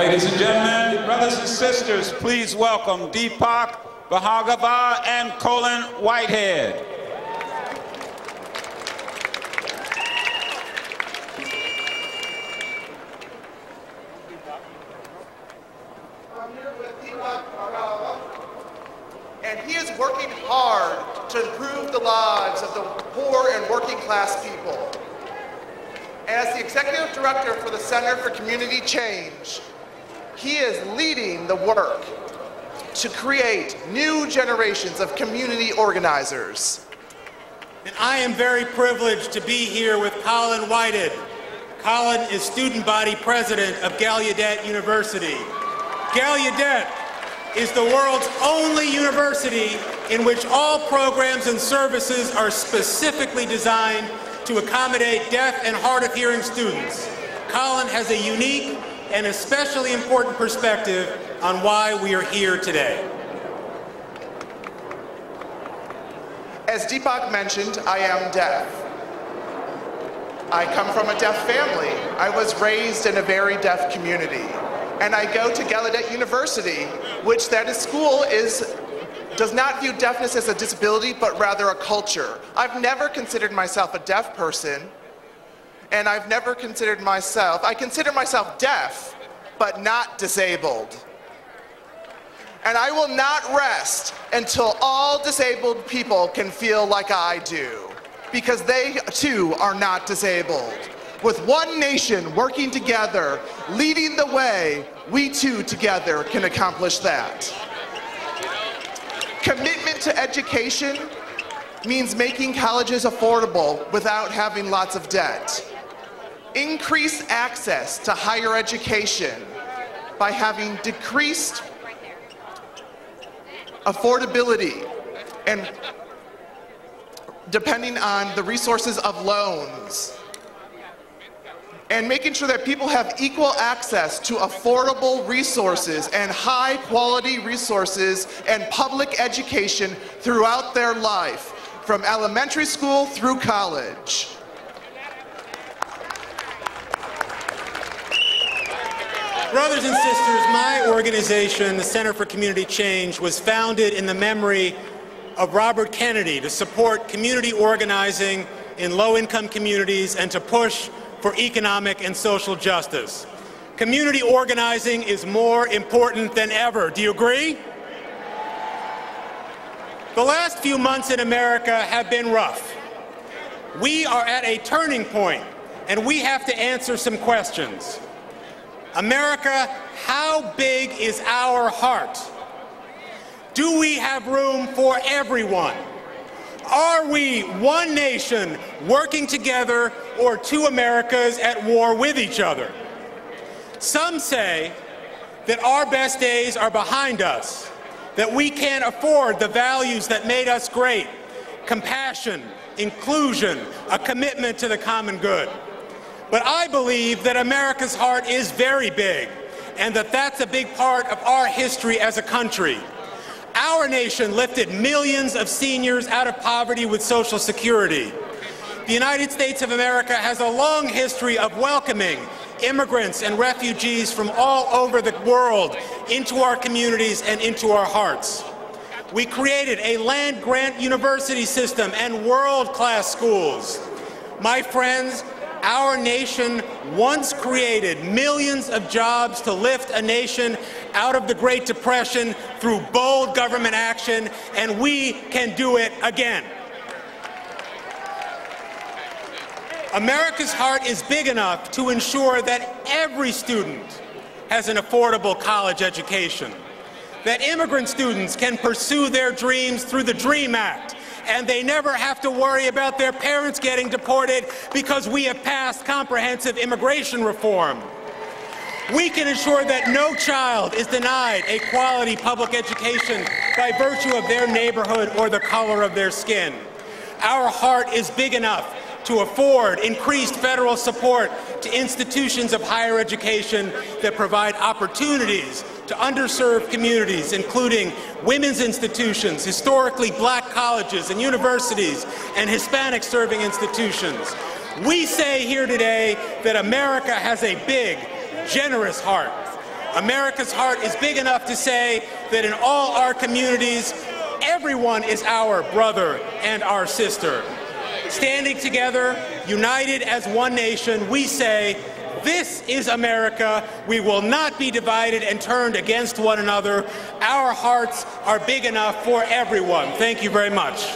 Ladies and gentlemen, brothers and sisters, please welcome Deepak, Bhargava, and Colin Whitehead. I'm here with Deepak Bhargava, and he is working hard to improve the lives of the poor and working class people. As the Executive Director for the Center for Community Change, he is leading the work to create new generations of community organizers. And I am very privileged to be here with Colin Whitehead. Colin is student body president of Gallaudet University. Gallaudet is the world's only university in which all programs and services are specifically designed to accommodate deaf and hard of hearing students. Colin has a unique and especially important perspective on why we are here today. As Deepak mentioned, I am deaf. I come from a deaf family. I was raised in a very deaf community. And I go to Gallaudet University, which does not view deafness as a disability, but rather a culture. I've never considered myself a deaf person, and I consider myself deaf, but not disabled. And I will not rest until all disabled people can feel like I do, because they too are not disabled. With one nation working together, leading the way, we too together can accomplish that. Commitment to education means making colleges affordable without having lots of debt. Increase access to higher education by having decreased affordability and depending on the resources of loans. And making sure that people have equal access to affordable resources and high quality resources and public education throughout their life, from elementary school through college. Brothers and sisters, my organization, the Center for Community Change, was founded in the memory of Robert Kennedy to support community organizing in low-income communities and to push for economic and social justice. Community organizing is more important than ever. Do you agree? The last few months in America have been rough. We are at a turning point, and we have to answer some questions. America, how big is our heart? Do we have room for everyone? Are we one nation working together or two Americas at war with each other? Some say that our best days are behind us, that we can't afford the values that made us great: compassion, inclusion, a commitment to the common good. But I believe that America's heart is very big, and that that's a big part of our history as a country. Our nation lifted millions of seniors out of poverty with Social Security. The United States of America has a long history of welcoming immigrants and refugees from all over the world into our communities and into our hearts. We created a land-grant university system and world-class schools. My friends, our nation once created millions of jobs to lift a nation out of the Great Depression through bold government action, and we can do it again. America's heart is big enough to ensure that every student has an affordable college education, that immigrant students can pursue their dreams through the DREAM Act, and they never have to worry about their parents getting deported because we have passed comprehensive immigration reform. We can ensure that no child is denied a quality public education by virtue of their neighborhood or the color of their skin. Our heart is big enough to afford increased federal support to institutions of higher education that provide opportunities to underserved communities, including women's institutions, historically black colleges and universities, and Hispanic-serving institutions. We say here today that America has a big, generous heart. America's heart is big enough to say that in all our communities, everyone is our brother and our sister. Standing together, united as one nation, we say, this is America. We will not be divided and turned against one another. Our hearts are big enough for everyone. Thank you very much.